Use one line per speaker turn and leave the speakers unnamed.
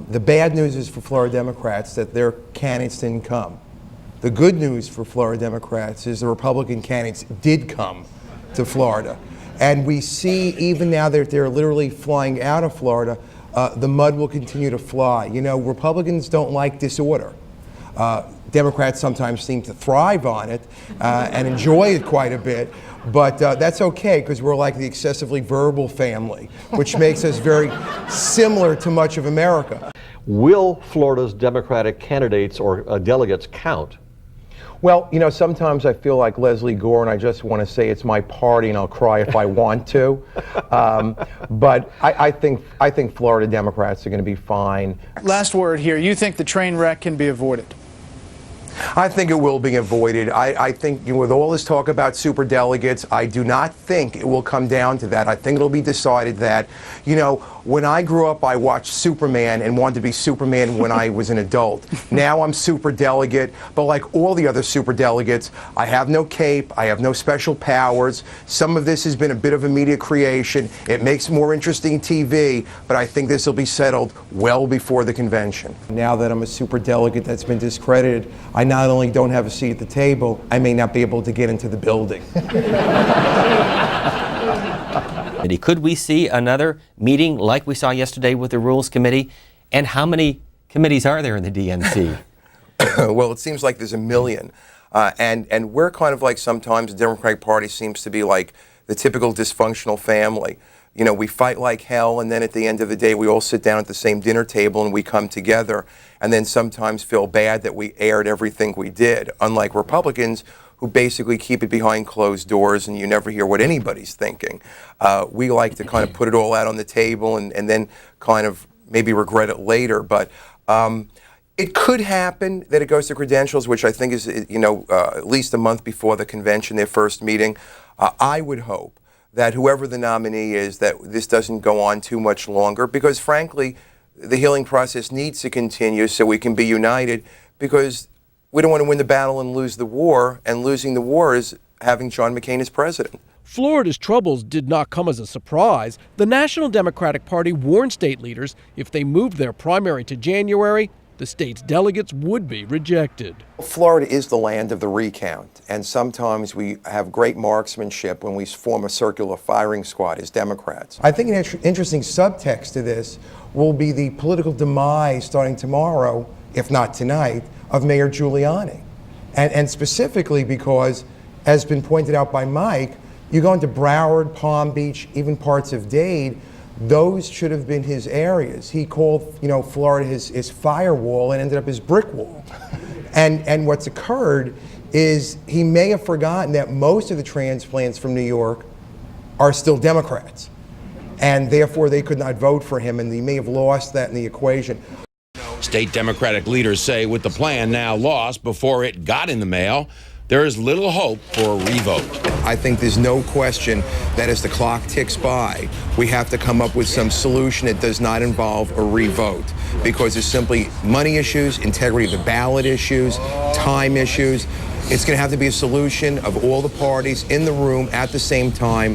The bad news is for Florida Democrats that their candidates didn't come. The good news for Florida Democrats is the Republican candidates did come to Florida. And we see even now that they're literally flying out of Florida, the mud will continue to fly. You know, Republicans don't like disorder. Democrats sometimes seem to thrive on it and enjoy it quite a bit, but that's okay because we're like the excessively verbal family, which makes us very similar to much of America.
Will Florida's Democratic candidates or delegates count?
Well, you know, sometimes I feel like Leslie Gore and I just want to say it's my party and I'll cry if I want to. But I think Florida Democrats are going to be fine.
Last word here. You think the train wreck can be avoided?
I think it will be avoided. I think, you know, with all this talk about superdelegates, I do not think it will come down to that. I think it'll be decided that, you know, when I grew up, I watched Superman and wanted to be Superman when I was an adult. Now I'm superdelegate, but like all the other superdelegates, I have no cape, I have no special powers. Some of this has been a bit of a media creation. It makes more interesting TV, but I think this will be settled well before the convention. Now that I'm a superdelegate that's been discredited, I not only don't have a seat at the table, I may not be able to get into the building.
Could we see another meeting like we saw yesterday with the Rules Committee? And how many committees are there in the DNC?
Well, it seems like there's a million. And we're kind of like sometimes the Democratic Party seems to be like the typical dysfunctional family. You know, we fight like hell, and then at the end of the day, we all sit down at the same dinner table and we come together, and then sometimes feel bad that we aired everything we did, unlike Republicans who basically keep it behind closed doors and you never hear what anybody's thinking. We like to kind of put it all out on the table and then kind of maybe regret it later, but it could happen that it goes to credentials, which I think is, you know, at least a month before the convention, their first meeting. I would hope that whoever the nominee is, that this doesn't go on too much longer, because frankly, the healing process needs to continue so we can be united, because we don't want to win the battle and lose the war, and losing the war is having John McCain as president.
Florida's troubles did not come as a surprise. The National Democratic Party warned state leaders if they moved their primary to January, the state's delegates would be rejected.
Florida is the land of the recount, and sometimes we have great marksmanship when we form a circular firing squad as Democrats. I think an interesting subtext to this will be the political demise starting tomorrow, if not tonight, of Mayor Giuliani. And specifically because, as been pointed out by Mike, you go into Broward, Palm Beach, even parts of Dade, those should have been his areas. He called, you know, Florida his firewall and ended up his brick wall. And what's occurred is he may have forgotten that most of the transplants from New York are still Democrats. And therefore they could not vote for him, and he may have lost that in the equation.
State Democratic leaders say with the plan now lost before it got in the mail, there is little hope for a revote.
I think there's no question that as the clock ticks by, we have to come up with some solution that does not involve a revote, because there's simply money issues, integrity of the ballot issues, time issues. It's going to have to be a solution of all the parties in the room at the same time.